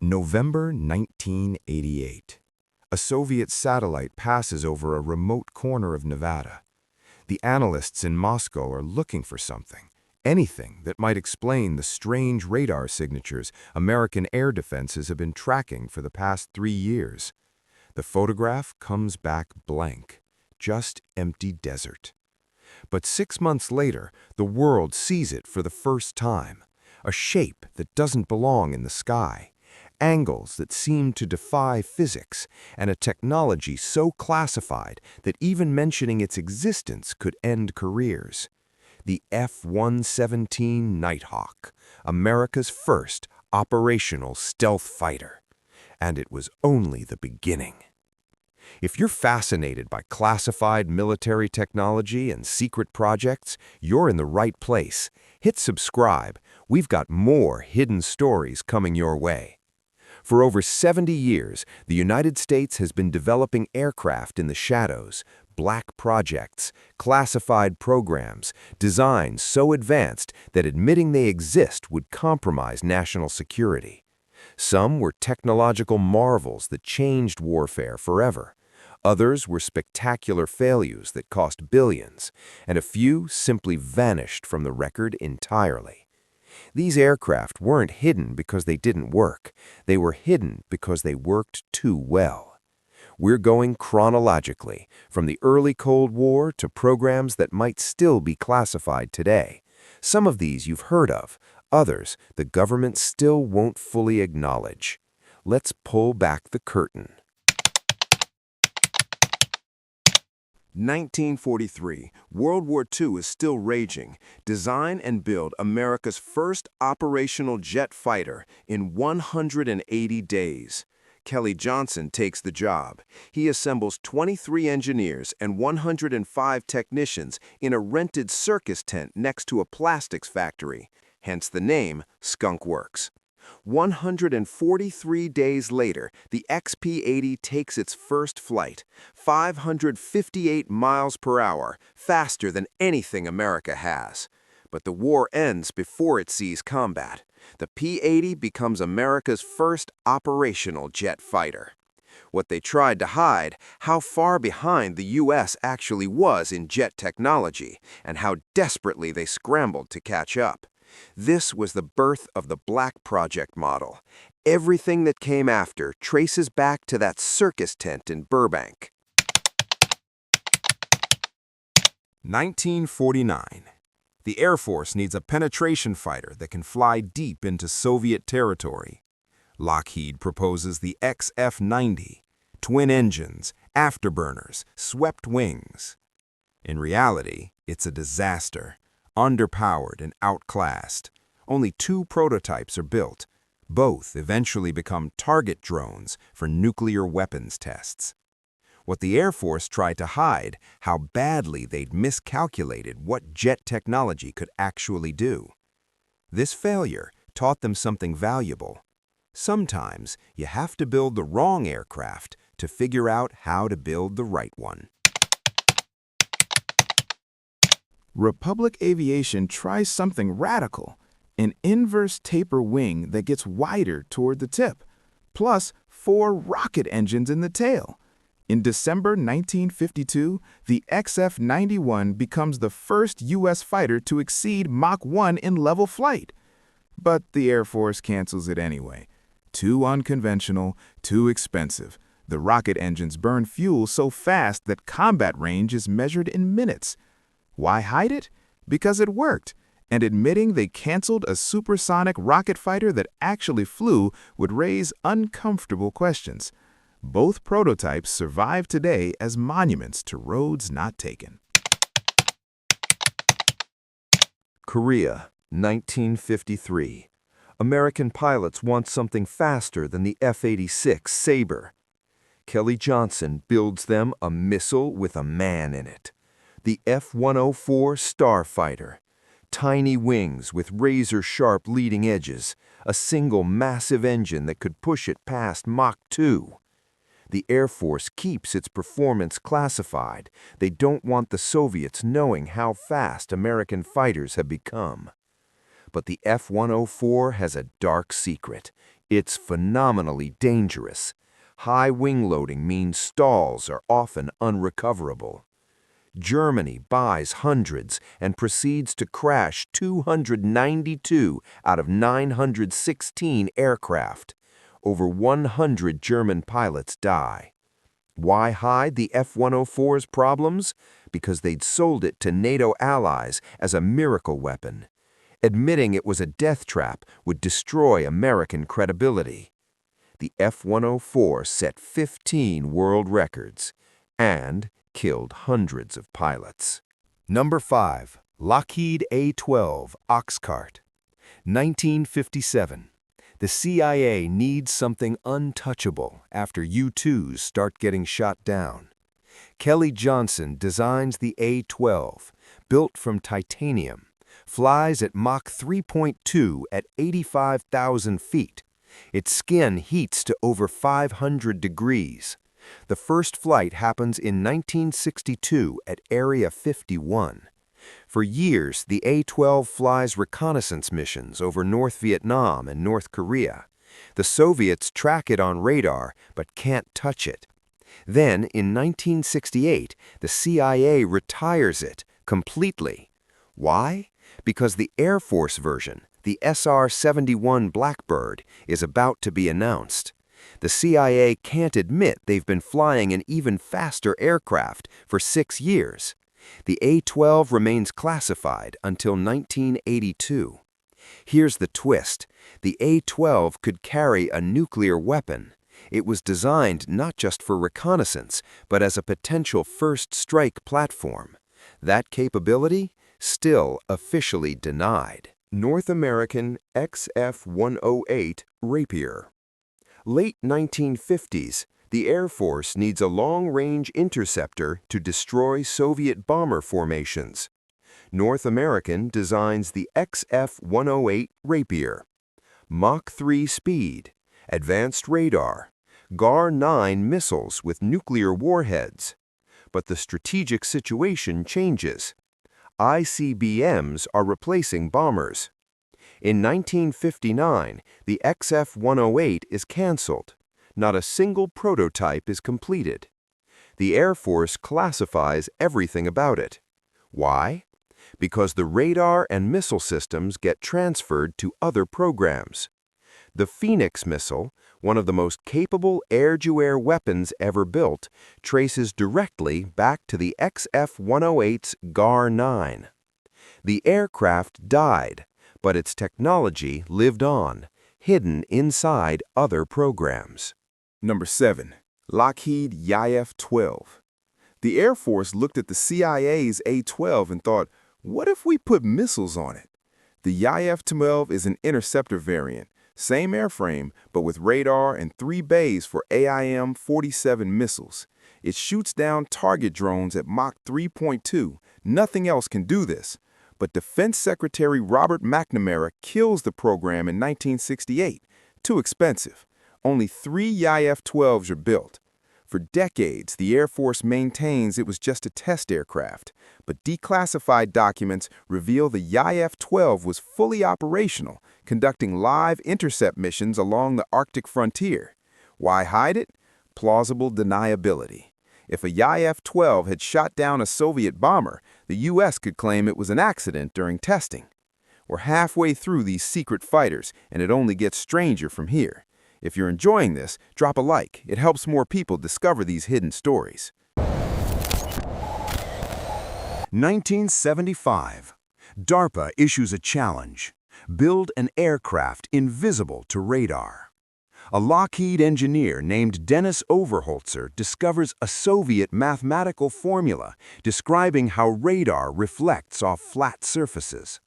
November 1988. A Soviet satellite passes over a remote corner of Nevada. The analysts in Moscow are looking for something, anything that might explain the strange radar signatures American air defenses have been tracking for the past 3 years. The photograph comes back blank, just empty desert. But 6 months later, the world sees it for the first time, a shape that doesn't belong in the sky. Angles that seem to defy physics, and a technology so classified that even mentioning its existence could end careers. The F-117 Nighthawk, America's first operational stealth fighter. And it was only the beginning. If you're fascinated by classified military technology and secret projects, you're in the right place. Hit subscribe. We've got more hidden stories coming your way. For over 70 years, the United States has been developing aircraft in the shadows, black projects, classified programs, designs so advanced that admitting they exist would compromise national security. Some were technological marvels that changed warfare forever. Others were spectacular failures that cost billions, and a few simply vanished from the record entirely. These aircraft weren't hidden because they didn't work. They were hidden because they worked too well. We're going chronologically, from the early Cold War to programs that might still be classified today. Some of these you've heard of, others the government still won't fully acknowledge. Let's pull back the curtain. 1943, World War II is still raging. Design and build America's first operational jet fighter in 180 days. Kelly Johnson takes the job. He assembles 23 engineers and 105 technicians in a rented circus tent next to a plastics factory, hence the name Skunk Works. 143 days later, the XP-80 takes its first flight, 558 miles per hour, faster than anything America has. But the war ends before it sees combat. The P-80 becomes America's first operational jet fighter. What they tried to hide, how far behind the U.S. actually was in jet technology, and how desperately they scrambled to catch up. This was the birth of the Black Project model. Everything that came after traces back to that circus tent in Burbank. 1949. The Air Force needs a penetration fighter that can fly deep into Soviet territory. Lockheed proposes the XF-90. Twin engines, afterburners, swept wings. In reality, it's a disaster. Underpowered and outclassed. Only 2 prototypes are built. Both eventually become target drones for nuclear weapons tests. What the Air Force tried to hide, how badly they'd miscalculated what jet technology could actually do. This failure taught them something valuable. Sometimes you have to build the wrong aircraft to figure out how to build the right one. Republic Aviation tries something radical, an inverse taper wing that gets wider toward the tip, plus 4 rocket engines in the tail. In December 1952, the XF-91 becomes the first U.S. fighter to exceed Mach 1 in level flight. But the Air Force cancels it anyway. Too unconventional, too expensive. The rocket engines burn fuel so fast that combat range is measured in minutes. Why hide it? Because it worked, and admitting they canceled a supersonic rocket fighter that actually flew would raise uncomfortable questions. Both prototypes survive today as monuments to roads not taken. Korea, 1953. American pilots want something faster than the F-86 Sabre. Kelly Johnson builds them a missile with a man in it. The F-104 Starfighter. Tiny wings with razor-sharp leading edges, a single massive engine that could push it past Mach 2. The Air Force keeps its performance classified. They don't want the Soviets knowing how fast American fighters have become. But the F-104 has a dark secret. It's phenomenally dangerous. High wing loading means stalls are often unrecoverable. Germany buys hundreds and proceeds to crash 292 out of 916 aircraft. Over 100 German pilots die. Why hide the F-104's problems? Because they'd sold it to NATO allies as a miracle weapon. Admitting it was a death trap would destroy American credibility. The F-104 set 15 world records and killed hundreds of pilots. Number 5. Lockheed A-12 Oxcart. 1957. The CIA needs something untouchable after U-2s start getting shot down. Kelly Johnson designs the A-12, built from titanium, flies at Mach 3.2 at 85,000 feet. Its skin heats to over 500 degrees. The first flight happens in 1962 at Area 51. For years, the A-12 flies reconnaissance missions over North Vietnam and North Korea. The Soviets track it on radar, but can't touch it. Then, in 1968, the CIA retires it completely. Why? Because the Air Force version, the SR-71 Blackbird, is about to be announced. The CIA can't admit they've been flying an even faster aircraft for 6 years. The A-12 remains classified until 1982. Here's the twist. The A-12 could carry a nuclear weapon. It was designed not just for reconnaissance, but as a potential first strike platform. That capability? Still officially denied. North American XF-108 Rapier. Late 1950s, the Air Force needs a long-range interceptor to destroy Soviet bomber formations. North American designs the XF-108 Rapier. Mach 3 speed, advanced radar, GAR-9 missiles with nuclear warheads. But the strategic situation changes. ICBMs are replacing bombers. In 1959, the XF-108 is canceled. Not a single prototype is completed. The Air Force classifies everything about it. Why? Because the radar and missile systems get transferred to other programs. The Phoenix missile, one of the most capable air-to-air weapons ever built, traces directly back to the XF-108's GAR-9. The aircraft died, but its technology lived on, hidden inside other programs. Number 7. Lockheed YF-12. The Air Force looked at the CIA's A-12 and thought, what if we put missiles on it? The YF-12 is an interceptor variant, same airframe, but with radar and 3 bays for AIM-47 missiles. It shoots down target drones at Mach 3.2. Nothing else can do this. But Defense Secretary Robert McNamara kills the program in 1968. Too expensive. Only 3 YF-12s are built. For decades, the Air Force maintains it was just a test aircraft, but declassified documents reveal the YF-12 was fully operational, conducting live intercept missions along the Arctic frontier. Why hide it? Plausible deniability. If a YF-12 had shot down a Soviet bomber, the U.S. could claim it was an accident during testing. We're halfway through these secret fighters, and it only gets stranger from here. If you're enjoying this, drop a like. It helps more people discover these hidden stories. 1975. DARPA issues a challenge. Build an aircraft invisible to radar. A Lockheed engineer named Dennis Overholtzer discovers a Soviet mathematical formula describing how radar reflects off flat surfaces.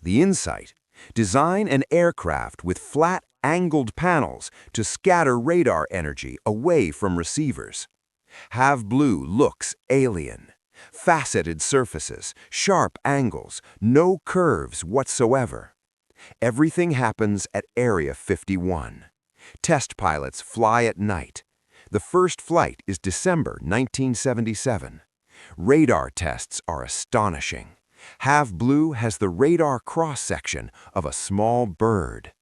The insight: design an aircraft with flat, angled panels to scatter radar energy away from receivers. Have Blue looks alien. Faceted surfaces, sharp angles, no curves whatsoever. Everything happens at Area 51. Test pilots fly at night. The first flight is December 1977. Radar tests are astonishing. Have Blue has the radar cross-section of a small bird.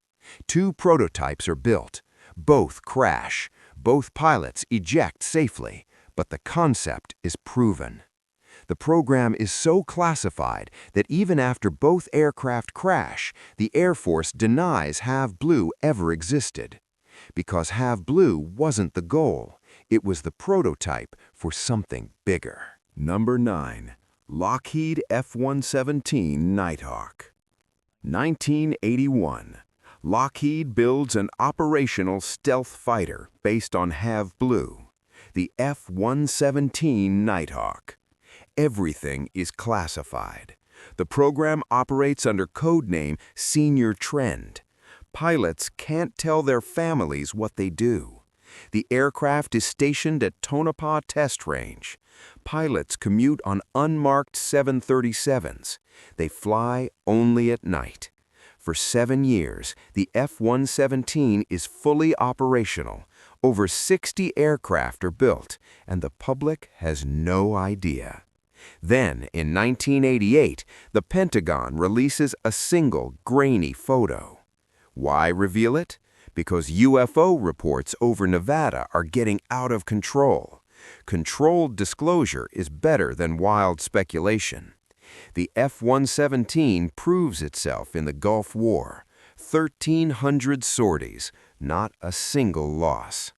Two prototypes are built. Both crash. Both pilots eject safely, but the concept is proven. The program is so classified that even after both aircraft crash, the Air Force denies Have Blue ever existed. Because Have Blue wasn't the goal, it was the prototype for something bigger. Number 9. Lockheed F-117 Nighthawk. 1981. Lockheed builds an operational stealth fighter based on Have Blue, the F-117 Nighthawk. Everything is classified. The program operates under codename Senior Trend. Pilots can't tell their families what they do. The aircraft is stationed at Tonopah Test Range. Pilots commute on unmarked 737s. They fly only at night. For 7 years, the F-117 is fully operational. Over 60 aircraft are built, and the public has no idea. Then, in 1988, the Pentagon releases a single, grainy photo. Why reveal it? Because UFO reports over Nevada are getting out of control. Controlled disclosure is better than wild speculation. The F-117 proves itself in the Gulf War. 1,300 sorties, not a single loss.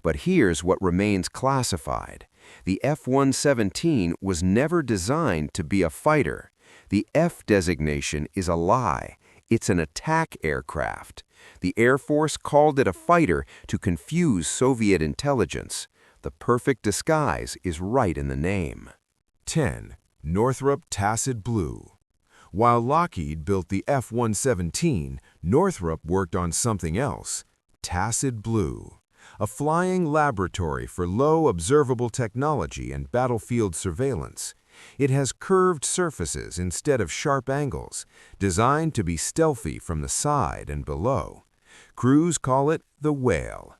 But here's what remains classified. The F-117 was never designed to be a fighter. The F designation is a lie. It's an attack aircraft. The Air Force called it a fighter to confuse Soviet intelligence. The perfect disguise is right in the name. 10. Northrop Tacit Blue. While Lockheed built the F-117, Northrop worked on something else, Tacit Blue, a flying laboratory for low observable technology and battlefield surveillance. It has curved surfaces instead of sharp angles, designed to be stealthy from the side and below. Crews call it the Whale.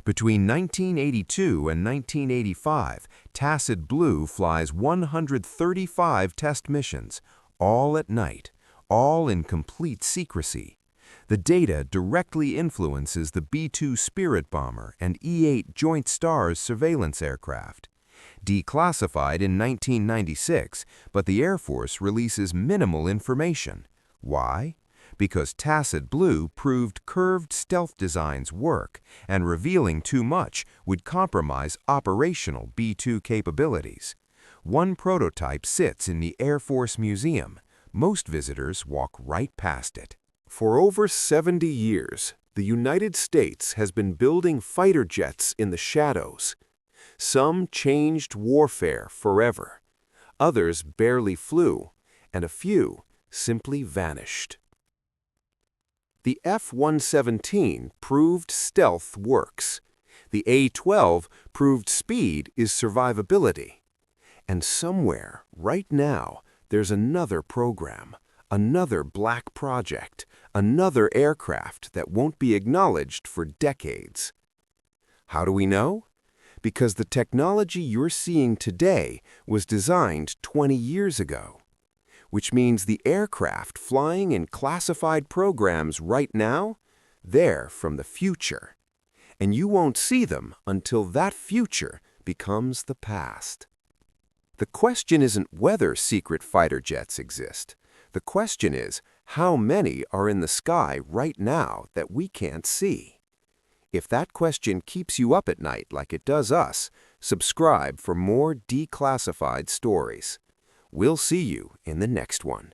Between 1982 and 1985, Tacit Blue flies 135 test missions, all at night, all in complete secrecy. The data directly influences the B-2 Spirit bomber and E-8 Joint Stars surveillance aircraft. Declassified in 1996, but the Air Force releases minimal information. Why? Because Tacit Blue proved curved stealth designs work, and revealing too much would compromise operational B-2 capabilities. One prototype sits in the Air Force Museum. Most visitors walk right past it. For over 70 years, the United States has been building fighter jets in the shadows. Some changed warfare forever. Others barely flew, and a few simply vanished. The F-117 proved stealth works. The A-12 proved speed is survivability. And somewhere, right now, there's another program, another black project, another aircraft that won't be acknowledged for decades. How do we know? Because the technology you're seeing today was designed 20 years ago. Which means the aircraft flying in classified programs right now, they're from the future. And you won't see them until that future becomes the past. The question isn't whether secret fighter jets exist. The question is, how many are in the sky right now that we can't see? If that question keeps you up at night like it does us, subscribe for more declassified stories. We'll see you in the next one.